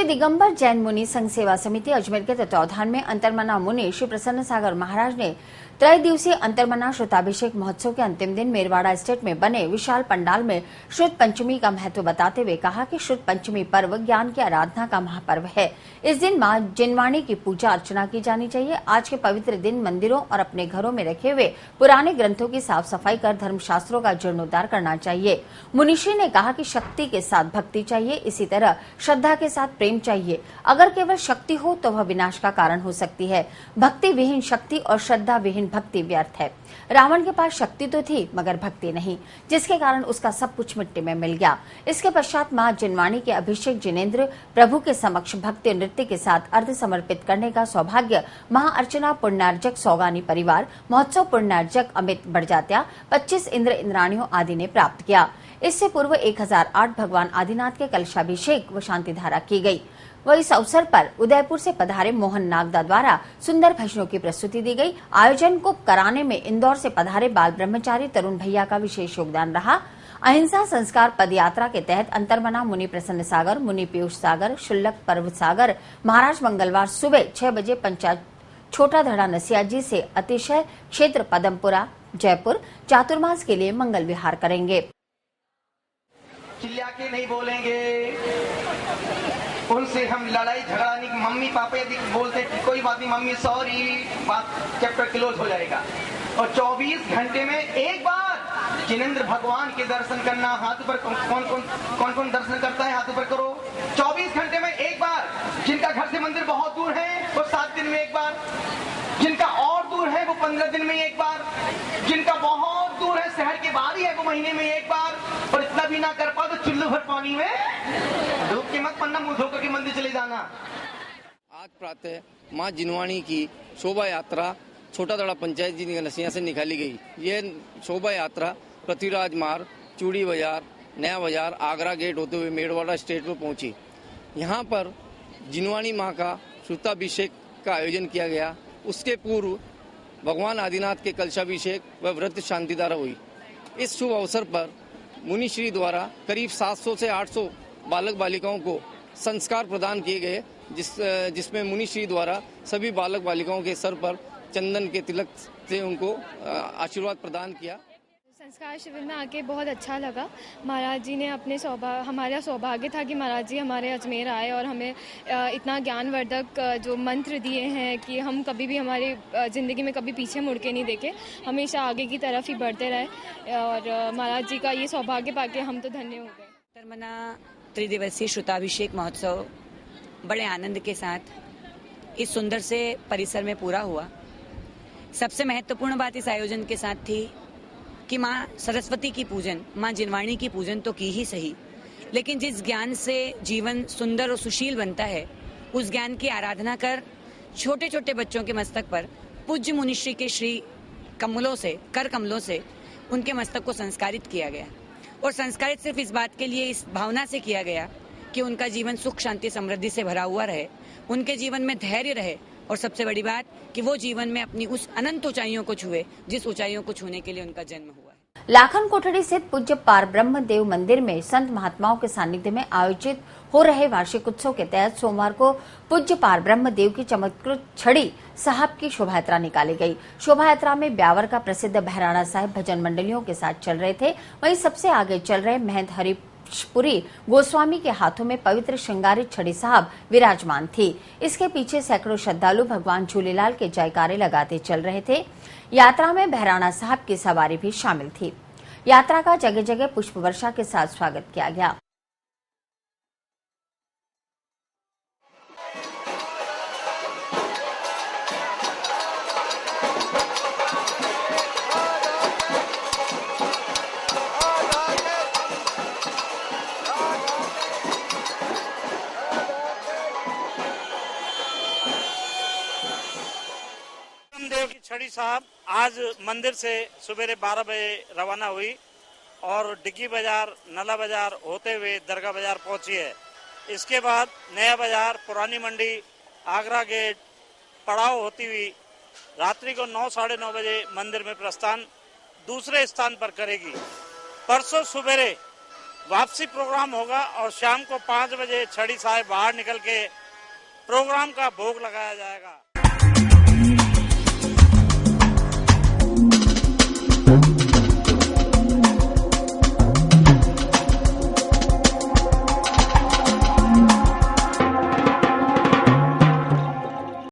श्री दिगंबर जैन मुनि संघ सेवा समिति अजमेर के तत्वावधान में अंतर्मना मुनि श्री प्रसन्न सागर महाराज ने त्रय दिवसीय अंतर्मना श्रुताभिषेक महोत्सव के अंतिम दिन मेरवाड़ा स्टेट में बने विशाल पंडाल में श्रुत पंचमी का महत्व बताते हुए कहा कि श्रुत पंचमी पर्व ज्ञान की आराधना का महापर्व है। इस दिन मां जिनवाणी की पूजा अर्चना की जानी चाहिए। आज के पवित्र दिन मंदिरों और अपने घरों में रखे हुए पुराने ग्रंथों की साफ सफाई कर धर्मशास्त्रों का जीर्णोद्धार करना चाहिए। मुनिश्री ने कहा कि शक्ति के साथ भक्ति चाहिए, इसी तरह श्रद्धा के साथ प्रेम चाहिए। अगर केवल शक्ति हो तो वह विनाश का कारण हो सकती है। भक्ति विहीन शक्ति और श्रद्धा विहीन भक्ति व्यर्थ है। रावण के पास शक्ति तो थी मगर भक्ति नहीं, जिसके कारण उसका सब कुछ मिट्टी में मिल गया। इसके पश्चात मां जिनवाणी के अभिषेक जिनेन्द्र प्रभु के समक्ष भक्ति नृत्य के साथ अर्ध समर्पित करने का सौभाग्य महाअर्चना पुण्यार्जक सौगानी परिवार, महोत्सव पुण्यार्जक अमित बड़जात्या, 25 इंद्र इंद्राणियों आदि ने प्राप्त किया। इससे पूर्व 1008 भगवान आदिनाथ के कलशाभिषेक व शांति धारा की गई। वह इस अवसर पर उदयपुर से पधारे मोहन नागदा द्वारा सुंदर भजनों की प्रस्तुति दी गई। आयोजन को कराने में इंदौर से पधारे बाल ब्रह्मचारी तरुण भैया का विशेष योगदान रहा। अहिंसा संस्कार पद यात्रा के तहत अंतर्मना मुनि प्रसन्न सागर, मुनि पीयूष सागर, शुल्लक पर्वत सागर महाराज मंगलवार सुबह 6 बजे पंचायत छोटा धड़ा नसियाजी से अतिशय क्षेत्र पदमपुरा जयपुर चातुर्मास के लिए मंगल विहार करेंगे। चिल्ला के नहीं बोलेंगे, उनसे हम लड़ाई झगड़ा नहीं। मम्मी पापा यदि बोलते कोई बात नहीं मम्मी सॉरी, बात चैप्टर क्लोज हो जाएगा। और 24 घंटे में एक बार जिनेंद्र भगवान के दर्शन करना। हाथ पर कौन कौन दर्शन करता है, हाथ पर करो। 24 घंटे में एक बार। जिनका घर से मंदिर बहुत दूर है वो 7 दिन में एक बार, जिनका और दूर है वो 15 दिन में एक बार, जिनका बहुत दूर है शहर के बाहर ही है वो महीने में एक बार, और इतना भी ना कर पाओ तो चुल्लू भर पानी में धूप के मत पन्ना मुंह धोकर के मंदिर चले जाना। आज प्रातः मां जिनवाणी की शोभा यात्रा छोटा दड़ा पंचायत जी नसिया से निकाली गई। ये शोभा यात्रा पृथ्वीराज मार्ग, चूड़ी बाजार, नया बाजार, आगरा गेट होते हुए मेरवाड़ा स्टेट में पहुंची। यहाँ पर जिनवाणी मां का श्रुताभिषेक का आयोजन किया गया। उसके पूर्व भगवान आदिनाथ के कलशाभिषेक व व्रत शांतिधारा हुई। इस शुभ अवसर पर मुनिश्री द्वारा करीब 700 से 800 बालक बालिकाओं को संस्कार प्रदान किए गए, जिसमें मुनिश्री द्वारा सभी बालक बालिकाओं के सर पर चंदन के तिलक से उनको आशीर्वाद प्रदान किया। संस्कार शिविर में आके बहुत अच्छा लगा। महाराज जी ने अपने हमारा सौभाग्य था कि महाराज जी हमारे अजमेर आए और हमें इतना ज्ञानवर्धक जो मंत्र दिए हैं कि हम कभी भी हमारी ज़िंदगी में कभी पीछे मुड़ के नहीं देखे, हमेशा आगे की तरफ ही बढ़ते रहे। और महाराज जी का ये सौभाग्य पाके हम तो धन्य हो गए। अंतर्मना त्रिदिवसीय श्रुताभिषेक महोत्सव बड़े आनंद के साथ इस सुंदर से परिसर में पूरा हुआ। सबसे महत्वपूर्ण बात इस आयोजन के साथ थी कि माँ सरस्वती की पूजन, माँ जिनवाणी की पूजन तो की ही सही, लेकिन जिस ज्ञान से जीवन सुंदर और सुशील बनता है उस ज्ञान की आराधना कर छोटे छोटे बच्चों के मस्तक पर पूज्य मुनिश्री के श्री कमलों से, कर कमलों से उनके मस्तक को संस्कारित किया गया। और संस्कारित सिर्फ इस बात के लिए, इस भावना से किया गया कि उनका जीवन सुख शांति समृद्धि से भरा हुआ रहे, उनके जीवन में धैर्य रहे, और सबसे बड़ी बात कि वो जीवन में अपनी उस अनंत ऊंचाइयों को छुए जिस ऊंचाइयों को छूने के लिए उनका जन्म हुआ है। लाखन कोठड़ी स्थित पूज्य पार ब्रह्म देव मंदिर में संत महात्माओं के सानिध्य में आयोजित हो रहे वार्षिक उत्सव के तहत सोमवार को पूज्य पार ब्रह्म देव की चमत्कृत छड़ी साहब की शोभा यात्रा निकाली गई। शोभा यात्रा में ब्यावर का प्रसिद्ध बहराणा साहिब भजन मंडलियों के साथ चल रहे थे। वहीं सबसे आगे चल रहे महंत हरिपुरी गोस्वामी के हाथों में पवित्र श्रृंगारित छड़ी साहब विराजमान थी। इसके पीछे सैकड़ों श्रद्धालु भगवान झूलेलाल के जयकारे लगाते चल रहे थे। यात्रा में बहराणा साहब की सवारी भी शामिल थी। यात्रा का जगह जगह पुष्प वर्षा के साथ स्वागत किया गया। देव की छड़ी साहब आज मंदिर से सवेरे 12 बजे रवाना हुई और डिग्गी बाजार, नला बाजार होते हुए दरगाह बाजार पहुंची है। इसके बाद नया बाजार, पुरानी मंडी, आगरा गेट पड़ाव होती हुई रात्रि को 9 साढ़े 9 बजे मंदिर में प्रस्थान दूसरे स्थान पर करेगी। परसों सवेरे वापसी प्रोग्राम होगा और शाम को 5 बजे छड़ी साहिब बाहर निकल के प्रोग्राम का भोग लगाया जाएगा।